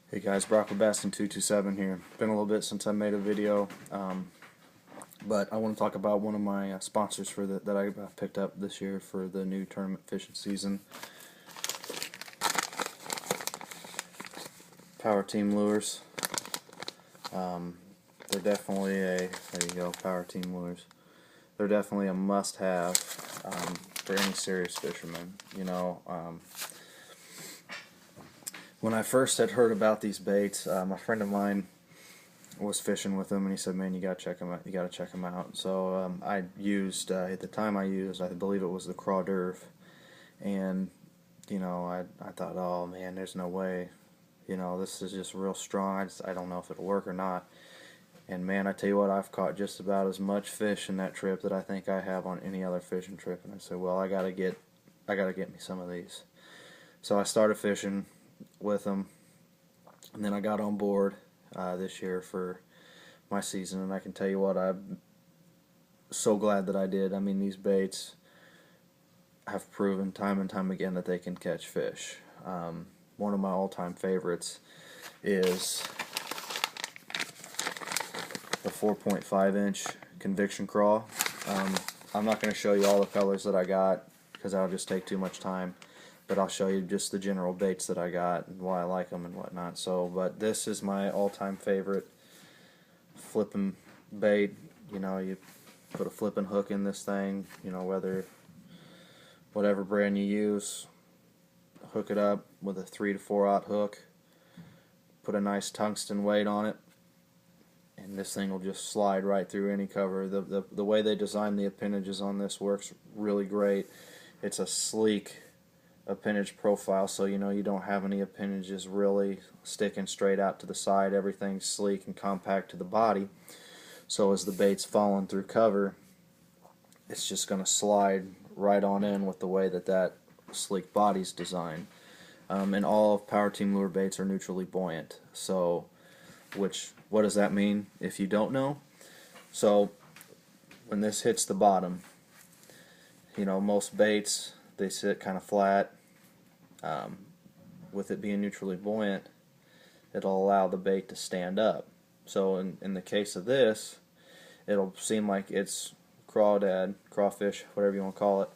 Hey guys, Brock with Bastin227 here. Been a little bit since I made a video, but I want to talk about one of my sponsors for that I picked up this year for the new tournament fishing season. Power Team Lures. They're definitely there you go, Power Team Lures. They're definitely a must-have for any serious fisherman. When I first had heard about these baits, a friend of mine was fishing with them, and he said, "Man, you gotta check them out. You gotta check them out." So I used at the time I believe it was the Craw, and I thought, "Oh man, there's no way. This is just real strong. I don't know if it'll work or not." And man, I tell you what, I've caught just about as much fish in that trip that I think I have on any other fishing trip. And I said, "Well, I gotta get me some of these." So I started fishing with them, and then I got on board this year for my season, and I can tell you what, I'm so glad that I did. I mean, these baits have proven time and time again that they can catch fish. One of my all-time favorites is the 4.5-inch Conviction Craw. I'm not going to show you all the colors that I got because that'll just take too much time, but I'll show you just the general baits that I got and why I like them and whatnot. But this is my all-time favorite flipping bait. You put a flipping hook in this thing, whatever brand you use, hook it up with a 3 to 4/0 hook, put a nice tungsten weight on it, and this thing will just slide right through any cover. The way they design the appendages on this works really great. It's a sleek appendage profile, so you don't have any appendages really sticking straight out to the side. Everything's sleek and compact to the body, so as the bait's falling through cover, it's just going to slide right on in with the way that sleek body's designed. And all of Power Team lure baits are neutrally buoyant. So what does that mean if you don't know? So when this hits the bottom, most baits, they sit kind of flat. With it being neutrally buoyant, it'll allow the bait to stand up. So in the case of this, it'll seem like it's crawfish, whatever you want to call it,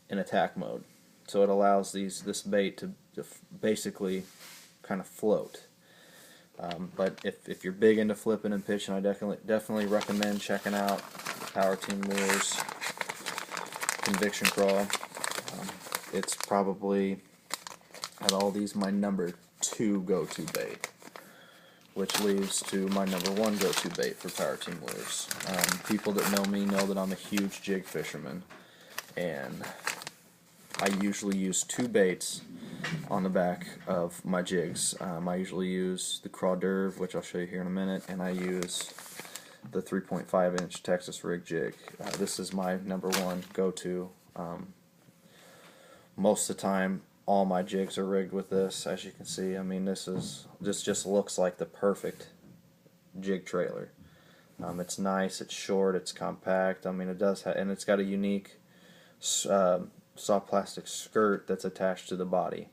in attack mode. So it allows this bait to basically kind of float. But if you're big into flipping and pitching, I definitely recommend checking out Power Team Lures Conviction Craw. It's probably, at all these, my number 2 go-to bait, which leads to my number 1 go-to bait for Power Team Lures. People that know me know that I'm a huge jig fisherman, and I usually use 2 baits on the back of my jigs. I usually use the Craw, which I'll show you here in a minute, and I use the 3.5-inch Texas Rig Jig. This is my number 1 go-to. Most of the time, all my jigs are rigged with this. As you can see, I mean, this just looks like the perfect jig trailer. It's nice, it's short, it's compact. I mean, it does and it's got a unique soft plastic skirt that's attached to the body.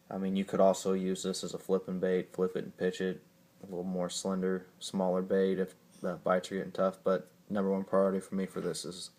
I mean, you could also use this as a flipping bait, flip it and pitch it. A little more slender, smaller bait if the bites are getting tough. But number 1 priority for me for this is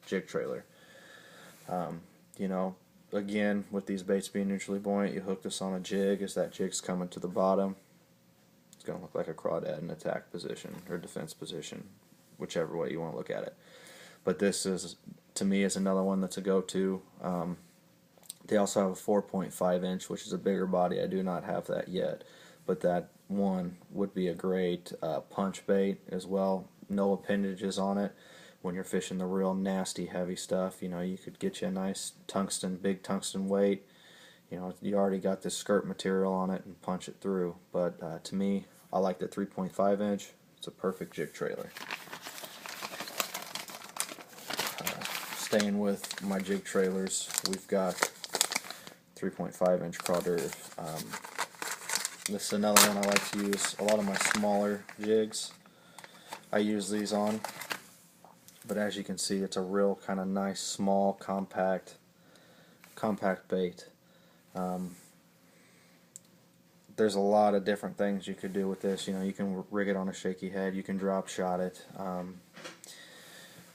jig trailer. Again, with these baits being neutrally buoyant, you hook this on a jig. As that jig's coming to the bottom, it's going to look like a crawdad in attack position or defense position, whichever way you want to look at it. But this is, to me, is another one that's a go-to. They also have a 4.5-inch, which is a bigger body. I do not have that yet, but that one would be a great punch bait as well. No appendages on it. When you're fishing the real nasty heavy stuff, you could get you a nice big tungsten weight. You already got this skirt material on it and punch it through. But to me, I like the 3.5-inch. It's a perfect jig trailer. Staying with my jig trailers, we've got 3.5-inch Craw. This is another one I like to use. A lot of my smaller jigs I use these on. But as you can see, it's a real kind of nice, small, compact bait. there's a lot of different things you could do with this. You know, you can rig it on a shaky head, you can drop shot it,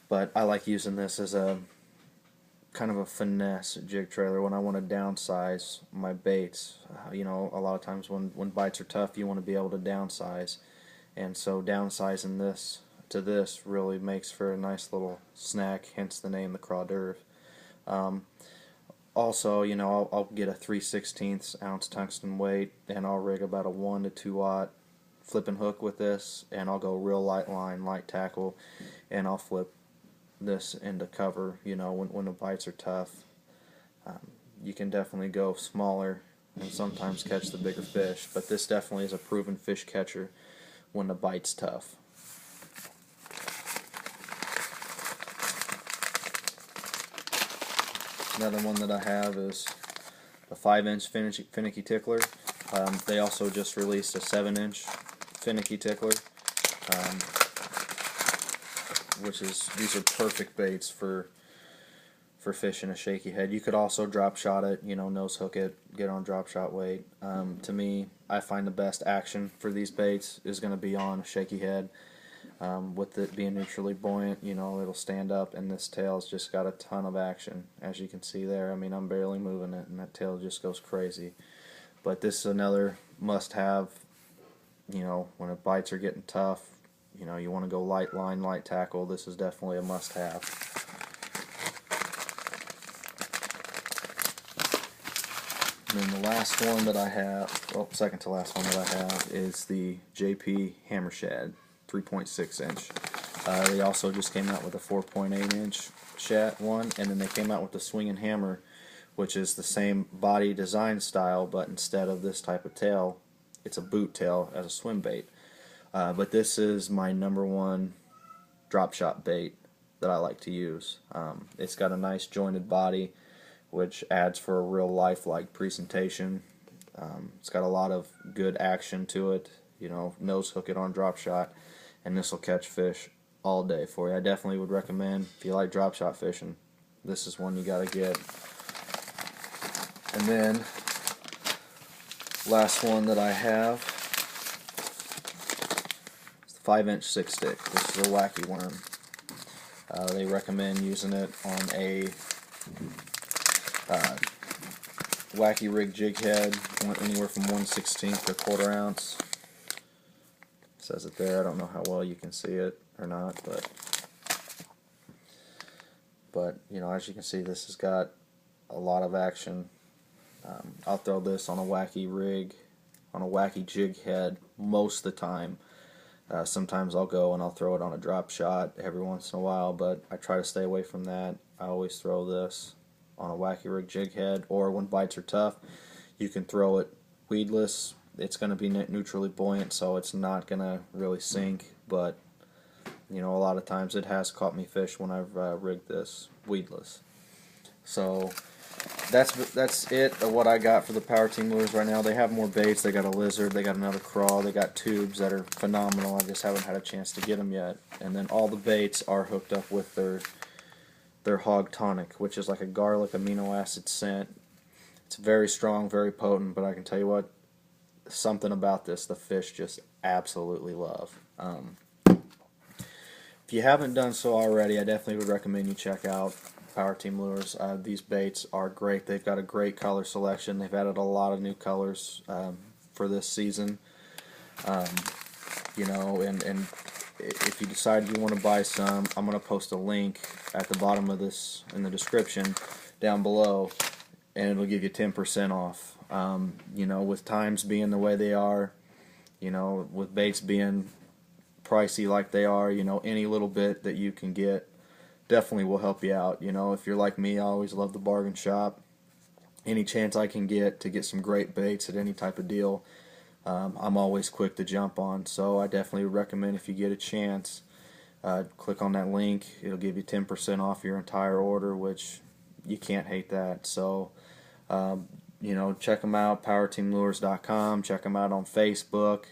but I like using this as a kind of a finesse jig trailer when I want to downsize my baits. You know, a lot of times when bites are tough, you want to be able to downsize, and so downsizing this to this really makes for a nice little snack, hence the name, the Craw d'oeuvre. Also, you know, I'll get a 3/16 ounce tungsten weight, and I'll rig about a 1 to 2 aught flipping hook with this, and I'll go real light line, light tackle, and I'll flip this into cover. You know, when the bites are tough, you can definitely go smaller and sometimes catch the bigger fish, but this definitely is a proven fish catcher when the bite's tough. Another one that I have is a 5-inch finicky tickler. They also just released a 7-inch finicky tickler, which is, these are perfect baits for fishing a shaky head. You could also drop shot it, you know, nose hook it, get on drop shot weight. To me, I find the best action for these baits is going to be on a shaky head. With it being neutrally buoyant, you know, it'll stand up, and this tail's just got a ton of action, as you can see there. I mean, I'm barely moving it, and that tail just goes crazy. But this is another must-have. You know, when the bites are getting tough, you know, you want to go light line, light tackle. This is definitely a must-have. And then the last one that I have, well, second to last one that I have, is the JP Hammer Shad 3.6 inch. They also just came out with a 4.8 inch shad one, and then they came out with the swinging hammer, which is the same body design style, but instead of this type of tail, it's a boot tail as a swim bait. But this is my #1 drop shot bait that I like to use. It's got a nice jointed body, which adds for a real lifelike presentation. It's got a lot of good action to it. You know, nose hook it on drop shot, and this will catch fish all day for you. I definitely would recommend, if you like drop shot fishing, this is one you got to get. And then, last one that I have is the 5-inch 6-stick. This is a wacky worm. They recommend using it on a wacky rig jig head, anywhere from 1/16 to 1/4 ounce. Says it there. I don't know how well you can see it or not, but you know, as you can see, this has got a lot of action. I'll throw this on a wacky rig, on a wacky jig head most of the time. Sometimes I'll go and I'll throw it on a drop shot every once in a while, but I try to stay away from that. I always throw this on a wacky rig jig head, or when bites are tough, you can throw it weedless. It's going to be neutrally buoyant, so it's not going to really sink, but you know, a lot of times it has caught me fish when I've rigged this weedless. So that's it of what I got for the Power Team lures right now. They have more baits. They got a lizard, they got another craw, they got tubes that are phenomenal. I just haven't had a chance to get them yet. And then all the baits are hooked up with their hog tonic, which is like a garlic amino acid scent. It's very strong, very potent, but I can tell you what, something about this the fish just absolutely love. If you haven't done so already, I definitely would recommend you check out Power Team Lures. These baits are great. They've got a great color selection. They've added a lot of new colors for this season. You know, and if you decide you want to buy some, I'm going to post a link at the bottom of this in the description down below, and it'll give you 10% off. You know, with times being the way they are, you know, with baits being pricey like they are, you know, any little bit that you can get definitely will help you out. You know, if you're like me, I always love the bargain shop. Any chance I can get to get some great baits at any type of deal, I'm always quick to jump on. So I definitely recommend, if you get a chance, click on that link. It'll give you 10% off your entire order, which you can't hate that. So you know, check them out, powerteamlures.com. Check them out on Facebook.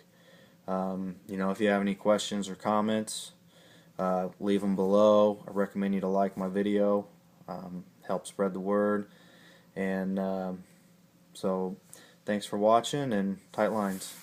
You know, if you have any questions or comments, leave them below. I recommend you to like my video, help spread the word. And so Thanks for watching, and tight lines.